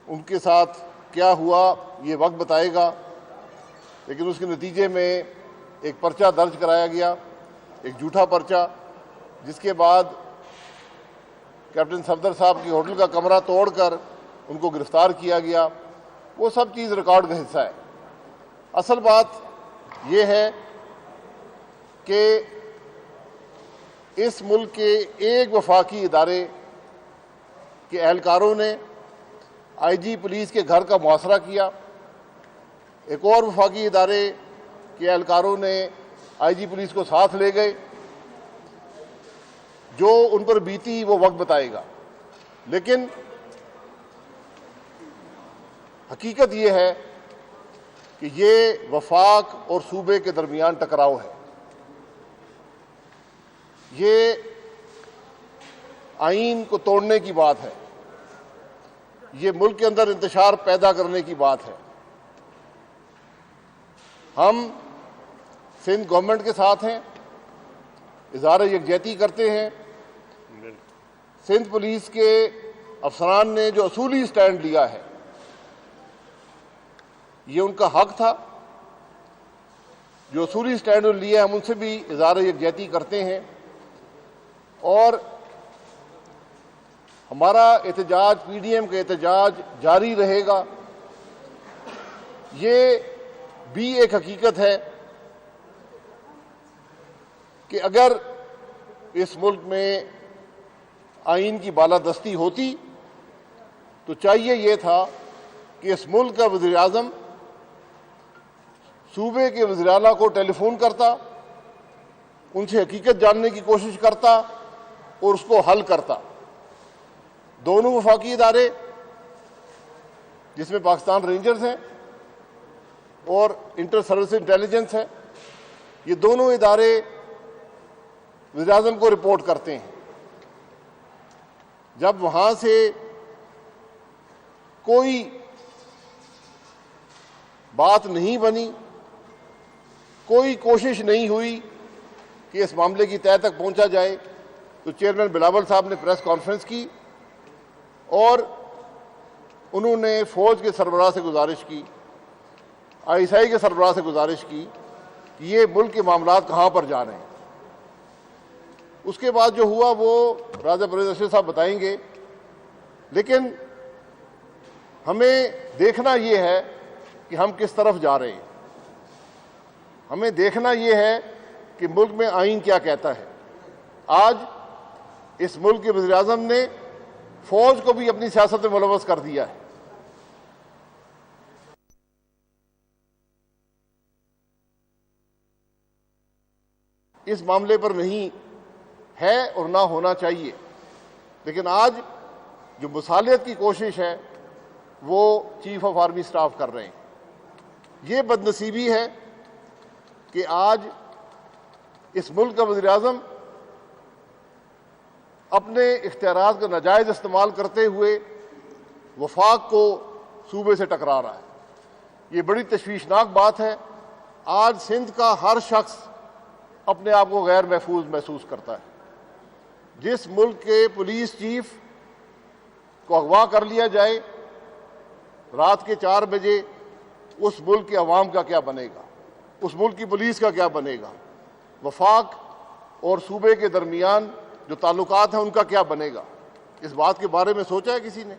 ان کے ساتھ کیا ہوا یہ وقت بتائے گا، لیکن اس کے نتیجے میں ایک پرچہ درج کرایا گیا، ایک جھوٹا پرچہ، جس کے بعد کیپٹن صفدر صاحب کی ہوٹل کا کمرہ توڑ کر ان کو گرفتار کیا گیا۔ وہ سب چیز ریکارڈ کا حصہ ہے۔ اصل بات یہ ہے کہ اس ملک کے ایک وفاقی ادارے کے اہلکاروں نے آئی جی پولیس کے گھر کا محاصرہ کیا، ایک اور وفاقی ادارے کے اہلکاروں نے آئی جی پولیس کو ساتھ لے گئے۔ جو ان پر بیتی وہ وقت بتائے گا، لیکن حقیقت یہ ہے کہ یہ وفاق اور صوبے کے درمیان ٹکراؤ ہے۔ یہ آئین کو توڑنے کی بات ہے، یہ ملک کے اندر انتشار پیدا کرنے کی بات ہے۔ ہم سندھ گورنمنٹ کے ساتھ ہیں، اظہار یکجہتی کرتے ہیں۔ سندھ پولیس کے افسران نے جو اصولی سٹینڈ لیا ہے یہ ان کا حق تھا، جو اصولی سٹینڈ لیا ہم ان سے بھی اظہار یکجہتی کرتے ہیں، اور ہمارا احتجاج، پی ڈی ایم کا احتجاج جاری رہے گا۔ یہ بھی ایک حقیقت ہے کہ اگر اس ملک میں آئین کی بالادستی ہوتی تو چاہیے یہ تھا کہ اس ملک کا وزیر اعظم صوبے کے وزیر اعلیٰ کو ٹیلی فون کرتا، ان سے حقیقت جاننے کی کوشش کرتا اور اس کو حل کرتا۔ دونوں وفاقی ادارے جس میں پاکستان رینجرز ہیں اور انٹر سروس انٹیلیجنس ہے، یہ دونوں ادارے وزیر اعظم کو رپورٹ کرتے ہیں۔ جب وہاں سے کوئی بات نہیں بنی، کوئی کوشش نہیں ہوئی کہ اس معاملے کی تہہ تک پہنچا جائے، تو چیئرمین بلاول صاحب نے پریس کانفرنس کی اور انہوں نے فوج کے سربراہ سے گزارش کی، آئی ایس آئی کے سربراہ سے گزارش کی کہ یہ ملک کے معاملات کہاں پر جا رہے ہیں۔ اس کے بعد جو ہوا وہ راجہ پرویز اشرف صاحب بتائیں گے، لیکن ہمیں دیکھنا یہ ہے کہ ہم کس طرف جا رہے ہیں۔ ہمیں دیکھنا یہ ہے کہ ملک میں آئین کیا کہتا ہے۔ آج اس ملک کے وزیر اعظم نے فوج کو بھی اپنی سیاست میں ملوث کر دیا ہے۔ اس معاملے پر نہیں ہے اور نہ ہونا چاہیے، لیکن آج جو مصالحت کی کوشش ہے وہ چیف آف آرمی سٹاف کر رہے ہیں۔ یہ بدنصیبی ہے کہ آج اس ملک کا وزیر اعظم اپنے اختیارات کا ناجائز استعمال کرتے ہوئے وفاق کو صوبے سے ٹکرا رہا ہے۔ یہ بڑی تشویشناک بات ہے۔ آج سندھ کا ہر شخص اپنے آپ کو غیر محفوظ محسوس کرتا ہے۔ جس ملک کے پولیس چیف کو اغوا کر لیا جائے رات کے 4 بجے، اس ملک کے عوام کا کیا بنے گا؟ اس ملک کی پولیس کا کیا بنے گا؟ وفاق اور صوبے کے درمیان جو تعلقات ہیں ان کا کیا بنے گا؟ اس بات کے بارے میں سوچا ہے کسی نے؟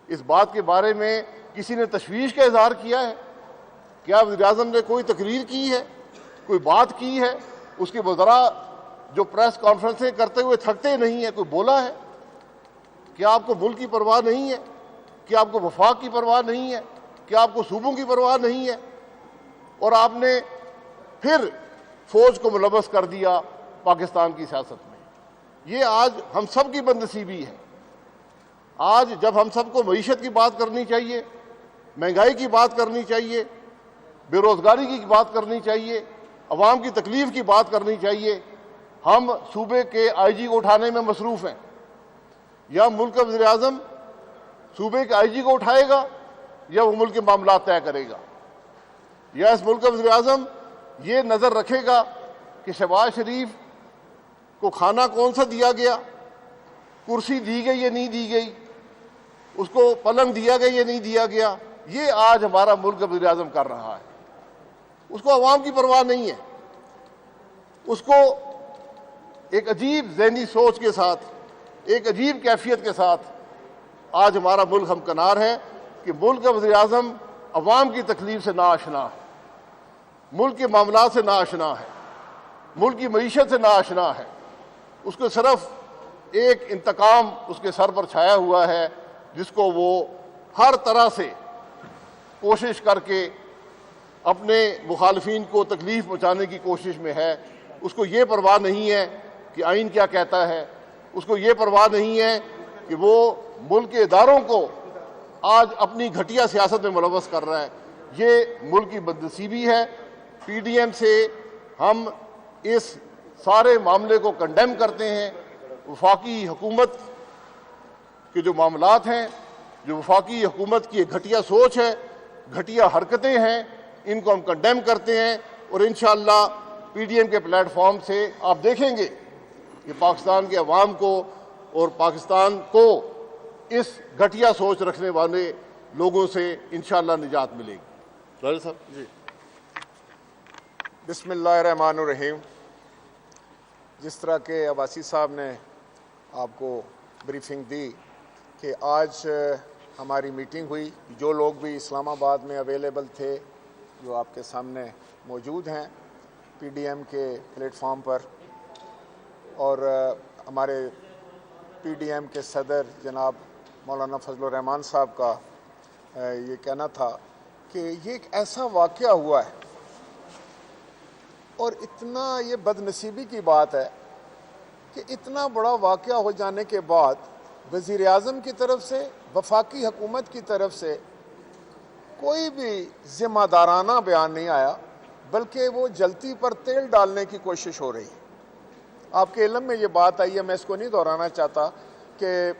اس بات کے بارے میں کسی نے تشویش کا اظہار کیا ہے؟ کیا وزیر اعظم نے کوئی تقریر کی ہے، کوئی بات کی ہے؟ اس کے وزراء جو پریس کانفرنسیں کرتے ہوئے تھکتے نہیں ہیں، کوئی بولا ہے؟ کیا آپ کو ملک کی پرواہ نہیں ہے؟ کیا آپ کو وفاق کی پرواہ نہیں ہے؟ کیا آپ کو صوبوں کی پرواہ نہیں ہے؟ اور آپ نے پھر فوج کو ملوث کر دیا پاکستان کی سیاست میں۔ یہ آج ہم سب کی بدنصیبی ہے۔ آج جب ہم سب کو معیشت کی بات کرنی چاہیے، مہنگائی کی بات کرنی چاہیے، بے روزگاری کی بات کرنی چاہیے، عوام کی تکلیف کی بات کرنی چاہیے، ہم صوبے کے آئی جی کو اٹھانے میں مصروف ہیں۔ یا ملک کا وزیر اعظم صوبے کے آئی جی کو اٹھائے گا یا وہ ملک کے معاملات طے کرے گا، یا اس ملک کا وزیر اعظم یہ نظر رکھے گا کہ شہباز شریف کو کھانا کون سا دیا گیا، کرسی دی گئی یا نہیں دی گئی، اس کو پلنگ دیا گیا یا نہیں دیا گیا، یہ آج ہمارا ملک وزیر اعظم کر رہا ہے۔ اس کو عوام کی پرواہ نہیں ہے، اس کو ایک عجیب ذہنی سوچ کے ساتھ، ایک عجیب کیفیت کے ساتھ آج ہمارا ملک ہمکنار ہے کہ ملک کا وزیر اعظم عوام کی تکلیف سے ناآشنا ہے، ملک کے معاملات سے ناآشنا ہے، ملک کی معیشت سے ناآشنا ہے۔ اس کو صرف ایک انتقام اس کے سر پر چھایا ہوا ہے، جس کو وہ ہر طرح سے کوشش کر کے اپنے مخالفین کو تکلیف پہنچانے کی کوشش میں ہے۔ اس کو یہ پرواہ نہیں ہے کہ آئین کیا کہتا ہے، اس کو یہ پرواہ نہیں ہے کہ وہ ملک کے اداروں کو آج اپنی گھٹیا سیاست میں ملوث کر رہا ہے۔ یہ ملک کی بدنصیبی ہے۔ پی ڈی ایم سے ہم اس سارے معاملے کو کنڈیم کرتے ہیں۔ وفاقی حکومت کے جو معاملات ہیں، جو وفاقی حکومت کی ایک گھٹیا سوچ ہے، گھٹیا حرکتیں ہیں، ان کو ہم کنڈیم کرتے ہیں، اور انشاءاللہ پی ڈی ایم کے پلیٹ فارم سے آپ دیکھیں گے کہ پاکستان کے عوام کو اور پاکستان کو اس گھٹیا سوچ رکھنے والے لوگوں سے انشاءاللہ نجات ملے گی۔ راجہ صاحب جی۔ بسم اللہ الرحمن الرحیم۔ جس طرح کہ عباسی صاحب نے آپ کو بریفنگ دی کہ آج ہماری میٹنگ ہوئی، جو لوگ بھی اسلام آباد میں اویلیبل تھے، جو آپ کے سامنے موجود ہیں پی ڈی ایم کے پلیٹ فارم پر، اور ہمارے پی ڈی ایم کے صدر جناب مولانا فضل الرحمان صاحب کا یہ کہنا تھا کہ یہ ایک ایسا واقعہ ہوا ہے، اور اتنا یہ بد نصیبی کی بات ہے کہ اتنا بڑا واقعہ ہو جانے کے بعد وزیر اعظم کی طرف سے، وفاقی حکومت کی طرف سے کوئی بھی ذمہ دارانہ بیان نہیں آیا، بلکہ وہ جلتی پر تیل ڈالنے کی کوشش ہو رہی ہے۔ آپ کے علم میں یہ بات آئی ہے، میں اس کو نہیں دہرانا چاہتا، کہ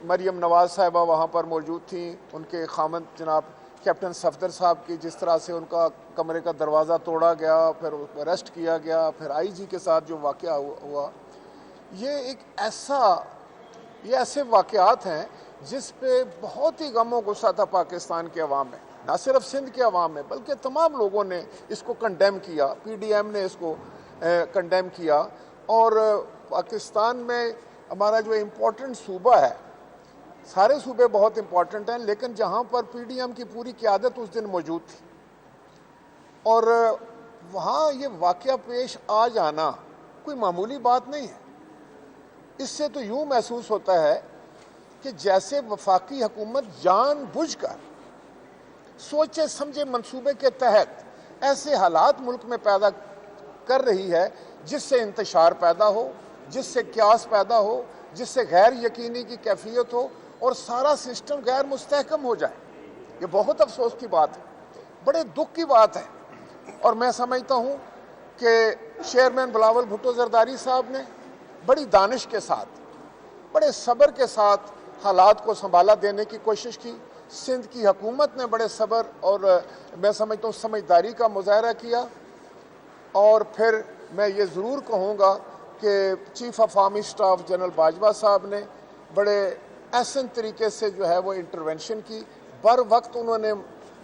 مریم نواز صاحبہ وہاں پر موجود تھیں، ان کے خامند جناب کیپٹن صفدر صاحب کی جس طرح سے ان کا کمرے کا دروازہ توڑا گیا، پھر اریسٹ کیا گیا، پھر آئی جی کے ساتھ جو واقعہ ہوا، یہ ایسے واقعات ہیں جس پہ بہت ہی غم و غصہ تھا پاکستان کے عوام میں، نہ صرف سندھ کے عوام میں بلکہ تمام لوگوں نے اس کو کنڈیم کیا، پی ڈی ایم نے اس کو کنڈیم کیا۔ اور پاکستان میں ہمارا جو امپورٹنٹ صوبہ ہے، سارے صوبے بہت امپورٹنٹ ہیں، لیکن جہاں پر پی ڈی ایم کی پوری قیادت اس دن موجود تھی، اور وہاں یہ واقعہ پیش آ جانا کوئی معمولی بات نہیں ہے۔ اس سے تو یوں محسوس ہوتا ہے کہ جیسے وفاقی حکومت جان بوجھ کر سوچے سمجھے منصوبے کے تحت ایسے حالات ملک میں پیدا کر رہی ہے جس سے انتشار پیدا ہو، جس سے قیاس پیدا ہو، جس سے غیر یقینی کی کیفیت ہو، اور سارا سسٹم غیر مستحکم ہو جائے۔ یہ بہت افسوس کی بات ہے، بڑے دکھ کی بات ہے، اور میں سمجھتا ہوں کہ چیئرمین بلاول بھٹو زرداری صاحب نے بڑی دانش کے ساتھ، بڑے صبر کے ساتھ حالات کو سنبھالا دینے کی کوشش کی۔ سندھ کی حکومت نے بڑے صبر اور میں سمجھتا ہوں سمجھداری کا مظاہرہ کیا، اور پھر میں یہ ضرور کہوں گا کہ chief of army staff general Bajwa صاحب نے بڑے احسن طریقے سے جو ہے وہ انٹرونشن کی، بر وقت انہوں نے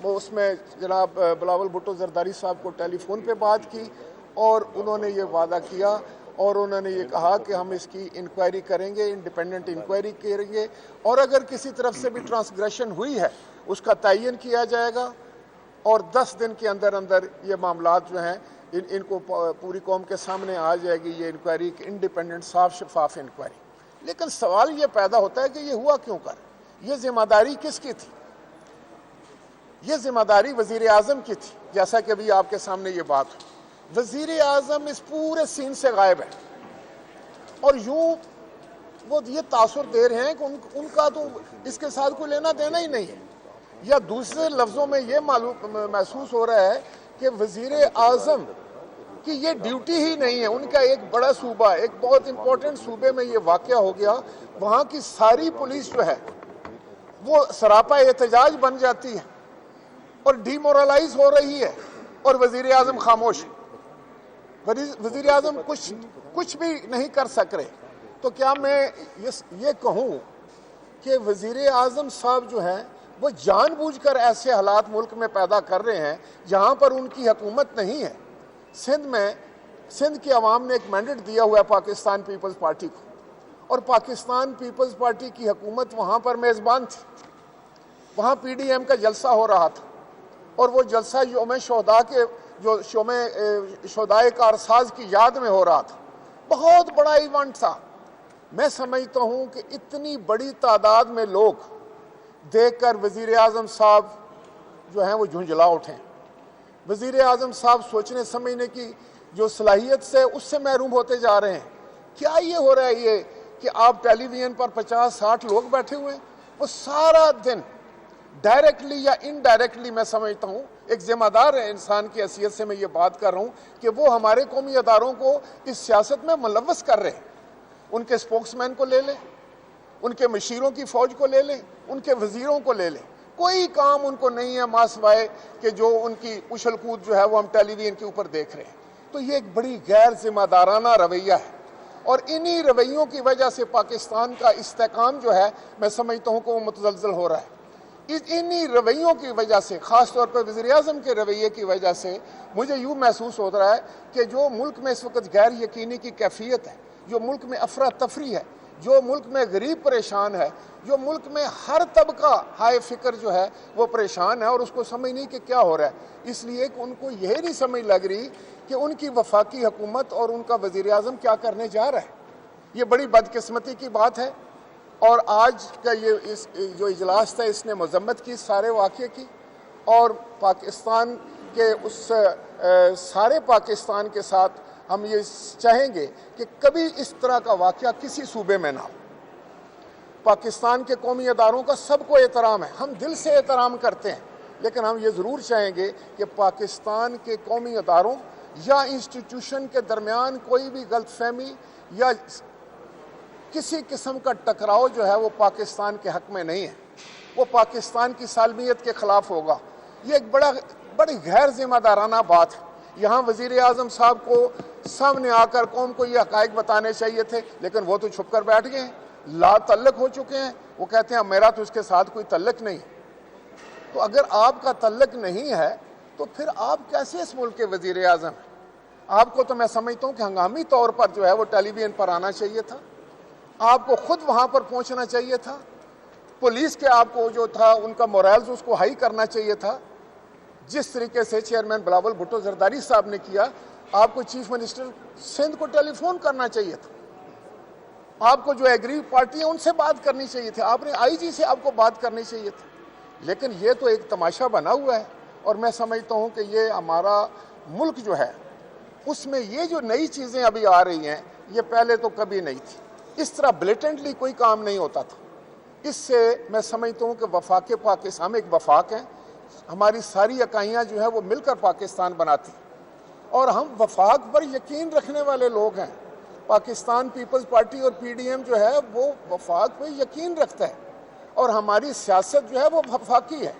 اس میں جناب بلاول بھٹو زرداری صاحب کو ٹیلی فون پہ بات کی، اور انہوں نے یہ وعدہ کیا، اور انہوں نے یہ کہا کہ ہم اس کی انکوائری کریں گے، انڈیپینڈنٹ انکوائری کریں گے، اور اگر کسی طرف سے بھی ٹرانسگریشن ہوئی ہے اس کا تعین کیا جائے گا، اور 10 دن کے اندر اندر یہ معاملات جو ہیں ان کو پوری قوم کے سامنے آ جائے گی، یہ انکوائری انڈیپینڈنٹ صاف شفاف انکوائری۔ لیکن سوال یہ پیدا ہوتا ہے کہ یہ ہوا کیوں کر؟ یہ ذمہ داری کس کی تھی؟ یہ ذمہ داری وزیر اعظم کی تھی، جیسا کہ ابھی آپ کے سامنے یہ بات ہو۔ وزیر اعظم اس پورے سین سے غائب ہے، اور یوں وہ یہ تاثر دے رہے ہیں کہ ان کا تو اس کے ساتھ کوئی لینا دینا ہی نہیں ہے، یا دوسرے لفظوں میں یہ محسوس ہو رہا ہے کہ وزیر اعظم کی یہ ڈیوٹی ہی نہیں ہے۔ ان کا ایک بڑا صوبہ، ایک بہت امپورٹنٹ صوبے میں یہ واقعہ ہو گیا، وہاں کی ساری پولیس جو ہے وہ سراپا احتجاج بن جاتی ہے اور ڈی مورلائز ہو رہی ہے، اور وزیر اعظم خاموش ہے، وزیر اعظم کچھ بھی نہیں کر سک رہے۔ تو کیا میں یہ کہوں کہ وزیر اعظم صاحب جو ہیں وہ جان بوجھ کر ایسے حالات ملک میں پیدا کر رہے ہیں جہاں پر ان کی حکومت نہیں ہے۔ سندھ کی عوام نے ایک مینڈیٹ دیا ہوا ہے پاکستان پیپلز پارٹی کو، اور پاکستان پیپلز پارٹی کی حکومت وہاں پر میزبان تھی۔ وہاں پی ڈی ایم کا جلسہ ہو رہا تھا، اور وہ جلسہ یوم شہدائے کارساز کی یاد میں ہو رہا تھا۔ بہت بڑا ایونٹ تھا۔ میں سمجھتا ہوں کہ اتنی بڑی تعداد میں لوگ دیکھ کر وزیر اعظم صاحب جو ہیں وہ جھنجھلا اٹھیں۔ وزیر اعظم صاحب سوچنے سمجھنے کی جو صلاحیت سے اس سے محروم ہوتے جا رہے ہیں۔ کیا یہ ہو رہا ہے یہ کہ آپ ٹیلی ویژن پر 50-60 لوگ بیٹھے ہوئے ہیں، وہ سارا دن ڈائریکٹلی یا انڈائریکٹلی، میں سمجھتا ہوں ایک ذمہ دار انسان کی حیثیت سے میں یہ بات کر رہا ہوں کہ وہ ہمارے قومی اداروں کو اس سیاست میں ملوث کر رہے ہیں۔ ان کے سپوکس مین کو لے لیں، ان کے مشیروں کی فوج کو لے لیں، ان کے وزیروں کو لے لیں، کوئی کام ان کو نہیں ہے ماں سوائے کہ جو ان کی اچھل کود جو ہے وہ ہم ٹیلی ویژن کے اوپر دیکھ رہے ہیں۔ تو یہ ایک بڑی غیر ذمہ دارانہ رویہ ہے، اور انہی رویوں کی وجہ سے پاکستان کا استحکام جو ہے میں سمجھتا ہوں کہ وہ متزلزل ہو رہا ہے۔ انہی رویوں کی وجہ سے، خاص طور پر وزیر اعظم کے رویے کی وجہ سے مجھے یوں محسوس ہو رہا ہے کہ جو ملک میں اس وقت غیر یقینی کی کیفیت ہے، جو ملک میں افراتفری ہے، جو ملک میں غریب پریشان ہے، جو ملک میں ہر طبقہ ہائے فکر جو ہے وہ پریشان ہے، اور اس کو سمجھ نہیں کہ کیا ہو رہا ہے۔ اس لیے کہ ان کو یہ نہیں سمجھ لگ رہی کہ ان کی وفاقی حکومت اور ان کا وزیر اعظم کیا کرنے جا رہا ہے۔ یہ بڑی بدقسمتی کی بات ہے، اور آج کا یہ جو اجلاس تھا اس نے مذمت کی سارے واقعے کی، اور پاکستان کے اس سارے پاکستان کے ساتھ ہم یہ چاہیں گے کہ کبھی اس طرح کا واقعہ کسی صوبے میں نہ ہو۔ پاکستان کے قومی اداروں کا سب کو احترام ہے، ہم دل سے احترام کرتے ہیں، لیکن ہم یہ ضرور چاہیں گے کہ پاکستان کے قومی اداروں یا انسٹیٹیوشن کے درمیان کوئی بھی غلط فہمی یا کسی قسم کا ٹکراؤ جو ہے وہ پاکستان کے حق میں نہیں ہے، وہ پاکستان کی سالمیت کے خلاف ہوگا۔ یہ ایک بڑی غیر ذمہ دارانہ بات ہے۔ یہاں وزیر اعظم صاحب کو سامنے آ کر قوم کو یہ حقائق بتانے چاہیے تھے، لیکن وہ تو چھپ کر بیٹھ گئے ہیں، لا تعلق ہو چکے ہیں۔ وہ کہتے ہیں میرا تو اس کے ساتھ کوئی تعلق نہیں۔ تو اگر آپ کا تعلق نہیں ہے تو پھر آپ کیسے اس ملک کے وزیر اعظم ہیں؟ آپ کو تو میں سمجھتا ہوں کہ ہنگامی طور پر جو ہے وہ ٹیلی ویژن پر آنا چاہیے تھا، آپ کو خود وہاں پر پہنچنا چاہیے تھا، پولیس کے آپ کو جو تھا ان کا مورائلز اس کو ہائی کرنا چاہیے تھا، جس طریقے سے چیئرمین بلاول بھٹو زرداری صاحب نے کیا۔ آپ کو چیف منسٹر سندھ کو ٹیلی فون کرنا چاہیے تھا، آپ کو جو ایگری پارٹی ہیں ان سے بات کرنی چاہیے تھی، آپ نے آئی جی سے آپ کو بات کرنی چاہیے تھی، لیکن یہ تو ایک تماشا بنا ہوا ہے۔ اور میں سمجھتا ہوں کہ یہ ہمارا ملک جو ہے اس میں یہ جو نئی چیزیں ابھی آ رہی ہیں یہ پہلے تو کبھی نہیں تھی، اس طرح بلیٹنٹلی کوئی کام نہیں ہوتا تھا۔ اس سے میں سمجھتا ہوں کہ وفاق پاکستان، ہم ایک وفاق ہیں، ہماری ساری اکائیاں جو ہیں وہ مل کر پاکستان بناتی ہیں، اور ہم وفاق پر یقین رکھنے والے لوگ ہیں۔ پاکستان پیپلز پارٹی اور پی ڈی ایم جو ہے وہ وفاق پہ یقین رکھتا ہے، اور ہماری سیاست جو ہے وہ وفاقی ہے۔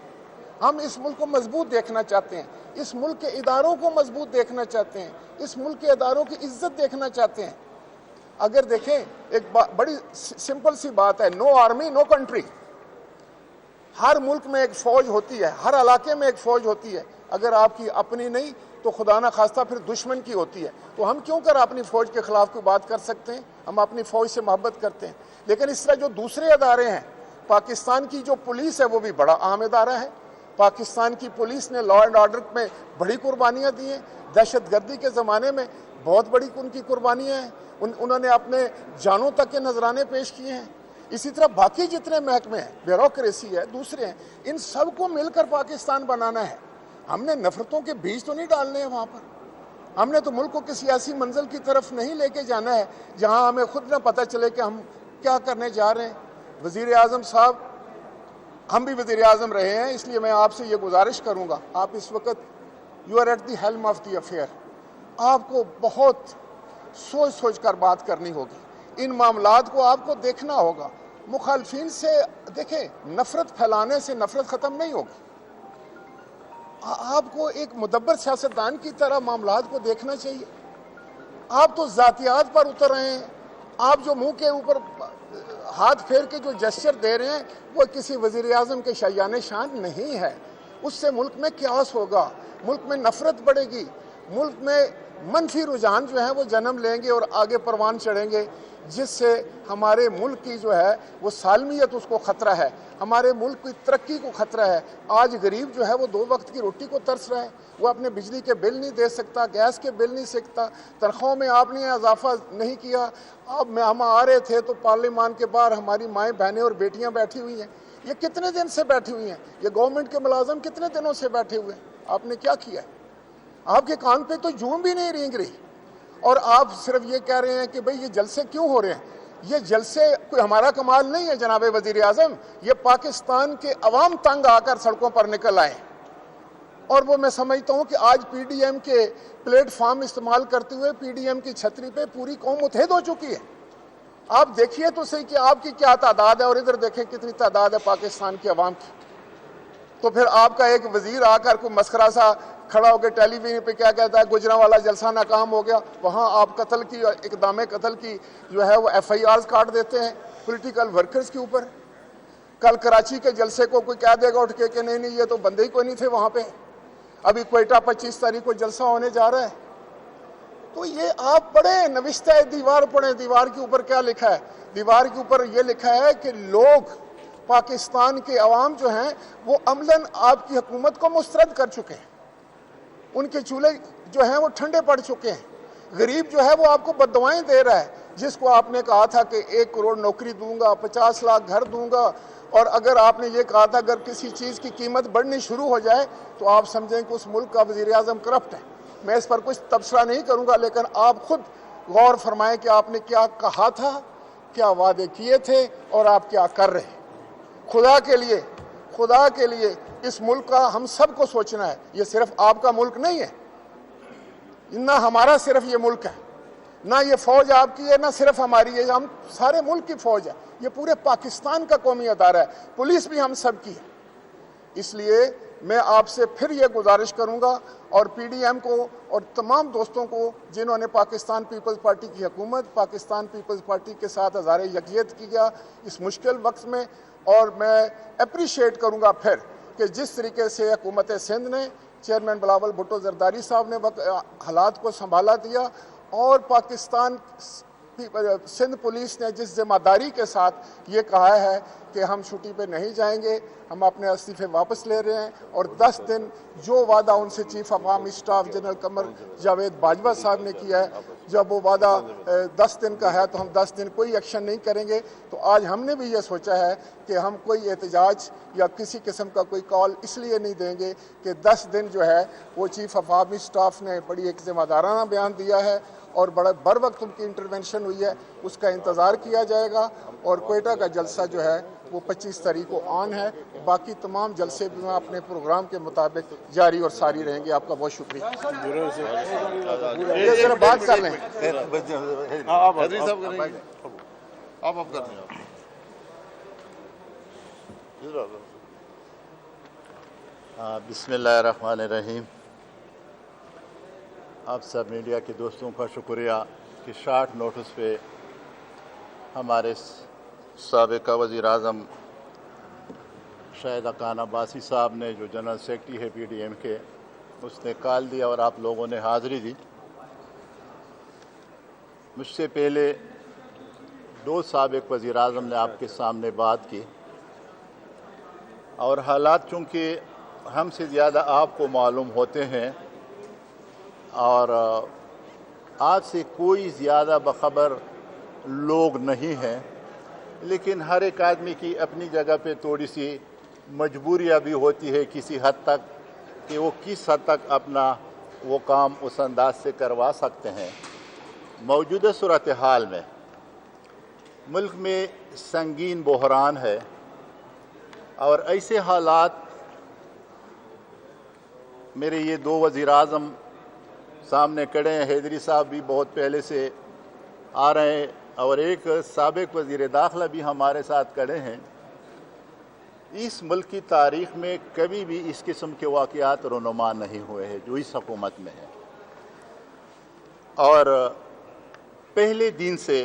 ہم اس ملک کو مضبوط دیکھنا چاہتے ہیں، اس ملک کے اداروں کو مضبوط دیکھنا چاہتے ہیں، اس ملک کے اداروں کی عزت دیکھنا چاہتے ہیں۔ اگر دیکھیں ایک بڑی سمپل سی بات ہے، نو آرمی نو کنٹری۔ ہر ملک میں ایک فوج ہوتی ہے، ہر علاقے میں ایک فوج ہوتی ہے، اگر آپ کی اپنی نہیں تو خدا نہ خواستہ پھر دشمن کی ہوتی ہے۔ تو ہم کیوں کر اپنی فوج کے خلاف کوئی بات کر سکتے ہیں؟ ہم اپنی فوج سے محبت کرتے ہیں، لیکن اس طرح جو دوسرے ادارے ہیں، پاکستان کی جو پولیس ہے وہ بھی بڑا اہم ادارہ ہے۔ پاکستان کی پولیس نے لا اینڈ آرڈر میں بڑی قربانیاں دی ہیں، دہشت گردی کے زمانے میں بہت بڑی ان کی قربانیاں ہیں، انہوں نے اپنے جانوں تک کے نذرانے پیش کیے ہیں۔ اسی طرح باقی جتنے محکمے ہیں، بیوروکریسی ہے، دوسرے ہیں، ان سب کو مل کر پاکستان بنانا ہے۔ ہم نے نفرتوں کے بیج تو نہیں ڈالنے ہیں وہاں پر، ہم نے تو ملک کو کسی ایسی منزل کی طرف نہیں لے کے جانا ہے جہاں ہمیں خود نہ پتہ چلے کہ ہم کیا کرنے جا رہے ہیں۔ وزیر اعظم صاحب، ہم بھی وزیر اعظم رہے ہیں، اس لیے میں آپ سے یہ گزارش کروں گا، آپ اس وقت you are at the helm of the affair, آپ کو بہت سوچ کر بات کرنی ہوگی، ان معاملات کو آپ کو دیکھنا ہوگا۔ مخالفین سے دیکھیں، نفرت پھیلانے سے نفرت ختم نہیں ہوگی۔ آپ کو ایک مدبر سیاستدان کی طرح معاملات کو دیکھنا چاہیے۔ آپ تو ذاتیات پر اتر رہے ہیں، آپ جو منہ کے اوپر ہاتھ پھیر کے جو جسچر دے رہے ہیں وہ کسی وزیر اعظم کے شایان شان نہیں ہے. اس سے ملک میں کیاس ہوگا, ملک میں نفرت بڑھے گی, ملک میں منفی رجحان جو ہیں وہ جنم لیں گے اور آگے پروان چڑھیں گے, جس سے ہمارے ملک کی جو ہے وہ سالمیت اس کو خطرہ ہے, ہمارے ملک کی ترقی کو خطرہ ہے. آج غریب جو ہے وہ 2 وقت کی روٹی کو ترس رہا ہے, وہ اپنے بجلی کے بل نہیں دے سکتا, گیس کے بل نہیں سکتا, تنخواہوں میں آپ نے اضافہ نہیں کیا. اب ہم آ رہے تھے تو پارلیمان کے باہر ہماری مائیں بہنیں اور بیٹیاں بیٹھی ہوئی ہیں. یہ کتنے دن سے بیٹھی ہوئی ہیں؟ یہ گورنمنٹ کے ملازم کتنے دنوں سے بیٹھے ہوئے ہیں؟ آپ نے کیا کیا ہے؟ آپ کے کان پہ تو جون بھی نہیں رینگ رہی, اور آپ صرف یہ کہہ رہے ہیں کہ بھئی یہ جلسے کیوں ہو رہے ہیں. یہ جلسے کوئی ہمارا کمال نہیں ہے جناب وزیر اعظم, یہ پاکستان کے عوام تنگ آ کر سڑکوں پر نکل آئے. اور وہ میں سمجھتا ہوں کہ آج پی ڈی ایم کے پلیٹ فارم استعمال کرتے ہوئے پی ڈی ایم کی چھتری پہ پوری قوم متحد ہو چکی ہے. آپ دیکھیے تو صحیح کہ آپ کی کیا تعداد ہے, اور ادھر دیکھیں کتنی تعداد ہے پاکستان کی عوام کی. تو پھر آپ کا ایک وزیر آ کر کوئی مسخرہ سا کھڑا ہو کے ٹیلی ویژن پہ کیا کہتا ہے, گجرانوالہ جلسہ ناکام ہو گیا. وہاں آپ قتل کی, اقدام قتل کی جو ہے وہ FIRs کاٹ دیتے ہیں پولیٹیکل ورکرز کے اوپر. کل کراچی کے جلسے کو کوئی کہہ دے گا اٹھ کے کہ نہیں یہ تو بندے ہی کوئی نہیں تھے وہاں پہ. ابھی کوئٹہ 25 تاریخ کو جلسہ ہونے جا رہا ہے. تو یہ آپ پڑھیں, نوشتہ دیوار پڑھیں, دیوار کے اوپر کیا لکھا ہے. دیوار کے اوپر یہ لکھا ہے کہ لوگ, پاکستان کے عوام جو ہیں وہ عملاً آپ کی حکومت کو مسترد کر چکے ہیں, ان کے چولہے جو ہیں وہ ٹھنڈے پڑ چکے ہیں. غریب جو ہے وہ آپ کو بددعائیں دے رہا ہے, جس کو آپ نے کہا تھا کہ 1 کروڑ نوکری دوں گا, 50 لاکھ گھر دوں گا, اور اگر آپ نے یہ کہا تھا اگر کسی چیز کی قیمت بڑھنی شروع ہو جائے تو آپ سمجھیں کہ اس ملک کا وزیر اعظم کرپٹ ہے. میں اس پر کچھ تبصرہ نہیں کروں گا, لیکن آپ خود غور فرمائیں کہ آپ نے کیا کہا تھا, کیا وعدے کیے تھے, اور آپ کیا کر رہے ہیں. خدا کے لیے اس ملک کا ہم سب کو سوچنا ہے. یہ صرف آپ کا ملک نہیں ہے, نہ ہمارا صرف یہ ملک ہے, نہ یہ فوج آپ کی ہے, نہ صرف ہماری ہے, ہم سارے ملک کی فوج ہے. یہ پورے پاکستان کا قومی ادارہ ہے, پولیس بھی ہم سب کی ہے. اس لیے میں آپ سے پھر یہ گزارش کروں گا, اور پی ڈی ایم کو اور تمام دوستوں کو جنہوں نے پاکستان پیپلز پارٹی کی حکومت, پاکستان پیپلز پارٹی کے ساتھ ہزار یکجہت کیا اس مشکل وقت میں, اور میں اپریشیٹ کروں گا پھر کہ جس طریقے سے حکومت سندھ نے, چیئرمین بلاول بھٹو زرداری صاحب نے حالات کو سنبھالا دیا, اور پاکستان سندھ پولیس نے جس ذمہ داری کے ساتھ یہ کہا ہے کہ ہم چھٹی پہ نہیں جائیں گے, ہم اپنے استعفے واپس لے رہے ہیں, اور 10 دن جو وعدہ ان سے chief of army staff general Qamar Javed Bajwa صاحب نے کیا ہے, جب وہ وعدہ 10 دن کا ہے تو ہم 10 دن کوئی ایکشن نہیں کریں گے. تو آج ہم نے بھی یہ سوچا ہے کہ ہم کوئی احتجاج یا کسی قسم کا کوئی کال اس لیے نہیں دیں گے کہ 10 دن جو ہے وہ چیف آف آرمی اسٹاف نے بڑی ایک ذمہ دارانہ بیان دیا ہے, اور بڑا بر وقت ان کی انٹرونشن ہوئی ہے, اس کا انتظار کیا جائے گا. اور کوئٹہ کا جلسہ جو ہے وہ 25 تاریخ کو آن ہے. باقی تمام جلسے بھی میں اپنے پروگرام کے مطابق جاری اور ساری رہیں گے. آپ کا بہت شکریہ. یہ ذرا بات کر لیں. بسم اللہ الرحمن الرحیم. آپ سب میڈیا کے دوستوں کا شکریہ کہ شارٹ نوٹس پہ ہمارے سابقہ وزیر اعظم شاہد حقان عباسی صاحب نے, جو جنرل سیکرٹری ہے پی ڈی ایم کے, اس نے کال دیا اور آپ لوگوں نے حاضری دی. مجھ سے پہلے 2 سابق وزیر اعظم نے آپ کے سامنے بات کی, اور حالات چونکہ ہم سے زیادہ آپ کو معلوم ہوتے ہیں, اور آج سے کوئی زیادہ بخبر لوگ نہیں ہیں, لیکن ہر ایک آدمی کی اپنی جگہ پہ تھوڑی سی مجبوریاں بھی ہوتی ہے کسی حد تک, کہ وہ کس حد تک اپنا وہ کام اس انداز سے کروا سکتے ہیں. موجودہ صورتحال میں ملک میں سنگین بحران ہے, اور ایسے حالات میرے یہ 2 وزیر اعظم سامنے کھڑے ہیں, حیدری صاحب بھی بہت پہلے سے آ رہے ہیں, اور ایک سابق وزیر داخلہ بھی ہمارے ساتھ کھڑے ہیں. اس ملک کی تاریخ میں کبھی بھی اس قسم کے واقعات رونما نہیں ہوئے ہیں جو اس حکومت میں ہے. اور پہلے دن سے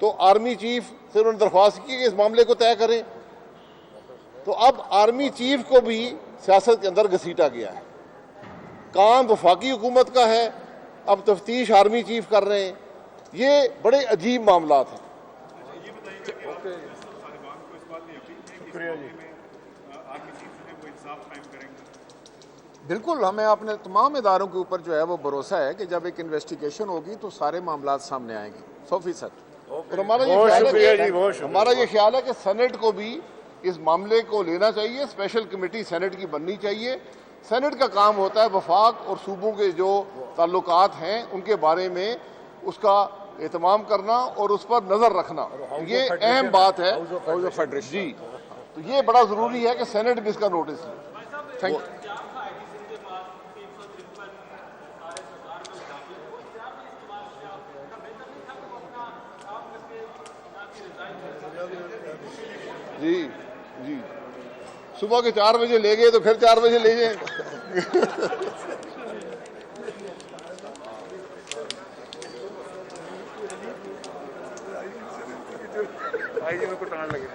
تو آرمی چیف سے انہوں نے درخواست کی کہ اس معاملے کو طے کریں. تو اب آرمی چیف کو بھی سیاست کے اندر گھسیٹا گیا ہے. کام وفاقی حکومت کا ہے, اب تفتیش آرمی چیف کر رہے ہیں. یہ بڑے عجیب معاملات ہیں. بالکل ہمیں اپنے تمام اداروں کے اوپر جو ہے وہ بھروسہ ہے کہ جب ایک انویسٹیگیشن ہوگی تو سارے معاملات سامنے آئیں گی 100%. اور ہمارا بہت شکریہ جی، یہ بہت شکریہ. ہمارا یہ خیال ہے کہ سینٹ کو بھی اس معاملے کو لینا چاہیے. اسپیشل کمیٹی سینٹ کی بننی چاہیے. سینٹ کا کام ہوتا ہے وفاق اور صوبوں کے جو تعلقات ہیں ان کے بارے میں اس کا اہتمام کرنا اور اس پر نظر رکھنا. یہ اہم بات ہے. House of federation. جی, تو یہ بڑا ضروری ہے کہ سینٹ بھی اس کا نوٹس لے. Thank you. جی جی, صبح کے 4 بجے لے گئے تو پھر 4 بجے لے جائیں. آئی جی, میرے کو ٹائم لگے.